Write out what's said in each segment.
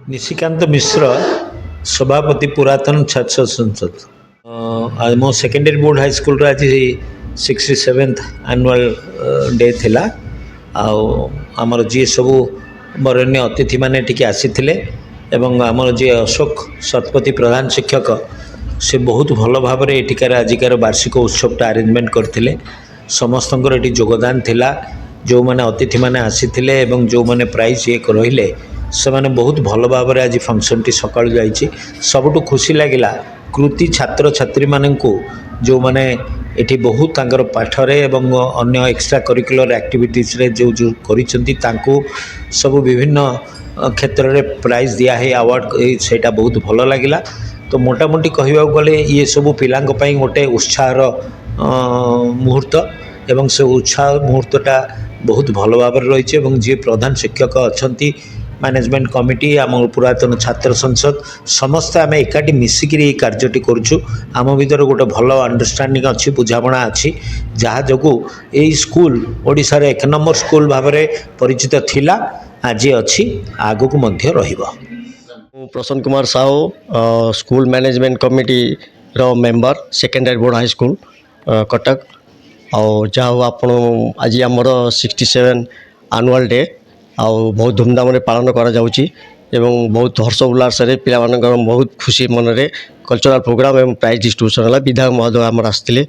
निशिकांत मिश्र सभापति पुरातन छात्र संसद आज मो सेकेंडरी बोर्ड हाई स्कूल आज 67th एनुअल डे थिला आमर जी सब बरण्य अतिथि माने टिके आसीथिले एवं आमर जी अशोक शतपथी प्रधान शिक्षक से बहुत भल भाव एटिकार आजिकार वार्षिक उत्सवटा अरेंजमेंट करथिले समस्तंकर एटी योगदान थिला जो माने अतिथि माने आसीथिले एवं जो माने प्राइज एक रहिले से माने बहुत भल भाव आज फंक्शन टी सकाळु जाइछि सबुठु खुशी लागिला कृति छात्र छात्री माननकु जो माने एठी बहुत तांकर पाठरे एवं अन्य एक्स्ट्रा करिकुलर एक्टिविटीज रे जो जो करिसंती तांको सब विभिन्न क्षेत्र रे प्राइज दिया है अवार्ड सेटा बहुत भल लागिला। तो मोटामोटी कहवा गले ये सब पिलांक पई गोटे उत्साहर मुहूर्त एवं से उत्साह मुहूर्तटा बहुत भल भाव रही है जी प्रधान शिक्षक अच्छा मैनेजमेंट कमिटी आम पुरातन छात्र संसद समस्त आम एकाठी मिसिक कार्यटी करुँ आम भर गोटे भल अंडरस्टांडिंग अच्छी बुझाणा अच्छी जहाँ जो यही स्कूल ओडिशार 1 नंबर स्कूल भाव में परिचित थिला आज अच्छी आगु को Prasanna Kumar Sahu school management committee रो member secondary board high school Cuttack जहाँ आप आज आमर 67 एनुअल डे बहुत धूमधाम रे पालन करा जाउची एवं बहुत हर्ष उल्लास रे पिला मानकर बहुत खुशी मन रे कल्चरल प्रोग्राम एवं प्राइज डिस्ट्रीब्यूशन है विधायक महोदय आमर आसते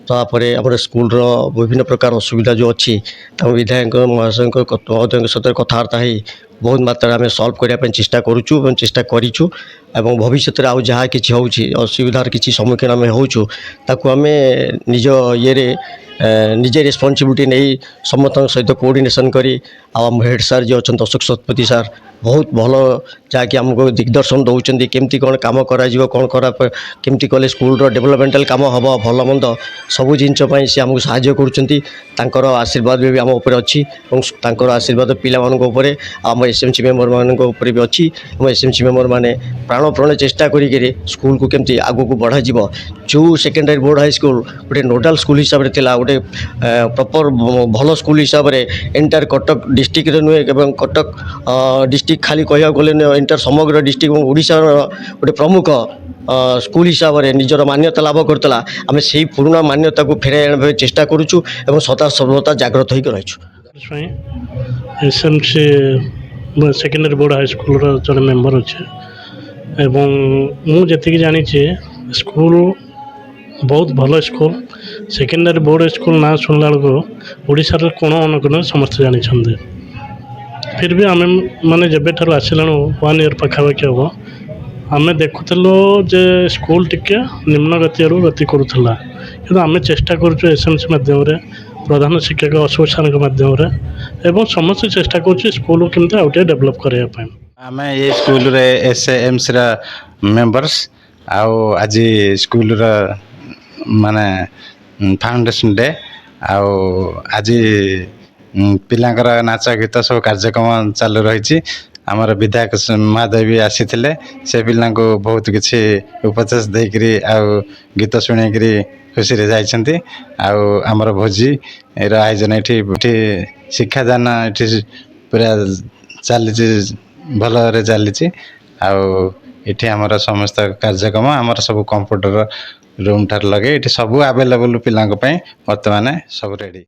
तापर आम स्कूल विभिन्न प्रकार असुविधा जो अच्छी विधायक महोदय सहित कथबार्ता हो बहुत मात्रा में सल्व करने चेष्टा करूँ चेष्टा करूँ एवं भविष्य आउ जहाँ कि असुविधार किसी सम्मुखीन आम होमें निज ये निजे रेस्पॉन्सिबिलिटी नहीं समस्त सहित कोऑर्डिनेशन करी आम हेड सार जो अच्छा अशोक शतपथी सार बहुत भल जहाँकि आमको दिग्दर्शन दौरान केमती कौन कम कौन करा केमती कले स्कूल डेवलपमेंटाल कम हम भल मंद सबू जिनपाई सी आमको साहाय्य कर आशीर्वाद भी आम उपर अच्छी और आशीर्वाद पिला आम एसएमसी मेंबर मान भी अच्छी एसएमसी मेंबर मैंने प्राणप्राण चेष्टा करी स्कूल को केमती आगू को बढ़ा जो सेकेंडरी बोर्ड हाई स्कूल गोटे नोडाल स्कूल हिसाब से थिला गोटे प्रॉपर भल स्कूल हिसाब से एंटायर कटक डिस्ट्रिक्ट नुहे कटक डिस्ट्रिक्ट खाली कह गले एंटायर समग्र डिस्ट्रिक्ट ओडिशा गोटे प्रमुख स्कूल हिसाब से निजर मान्यता लाभ करता आम से पुराना मान्यता को फेराई आने चेष्टा करुचु एवं सदा सर्वदा जागृत होकर रही SMC secondary board high school जन मेंबर अच्छे एवं मुझे जानी स्कूल बहुत भल स्कूल सेकेंडरी बोर्ड स्कूल ना शुणला बेलू ओडिशार कोण अनुकोण समस्त जानते फिर भी आम मैंने जब ठार आसलाणु 1 ईयर पाखापाखि हम आम देखुलु जे स्कूल टिके निम्न गति गति करूला कि आम चेष्टा करुँ एसएमसी मध्यम प्रधान शिक्षक अशोक सार मध्यम एवं समस्त चेष्टा करुँ स्कूल केमती आउ डेभलप करने आम ये स्कूल रे एसएमसी मेंबर्स आज स्कूल माने फाउंडेशन डे आज पिलांकर नाच गीत सब कार्यक्रम चालू रही आमर विधायक महोदय भी आसी से पिला बहुत किसी उपदेश देकरी गीत शुणी खुशी जाइछन्ति आमर भोजी आयोजन ये शिक्षादान ये पूरा चली भल चली ये आमर समस्त कार्यक्रम आमर सब कंप्यूटर रूम ठार लगे ये सब अवेलेबल पिला बर्तमान सब रेडी।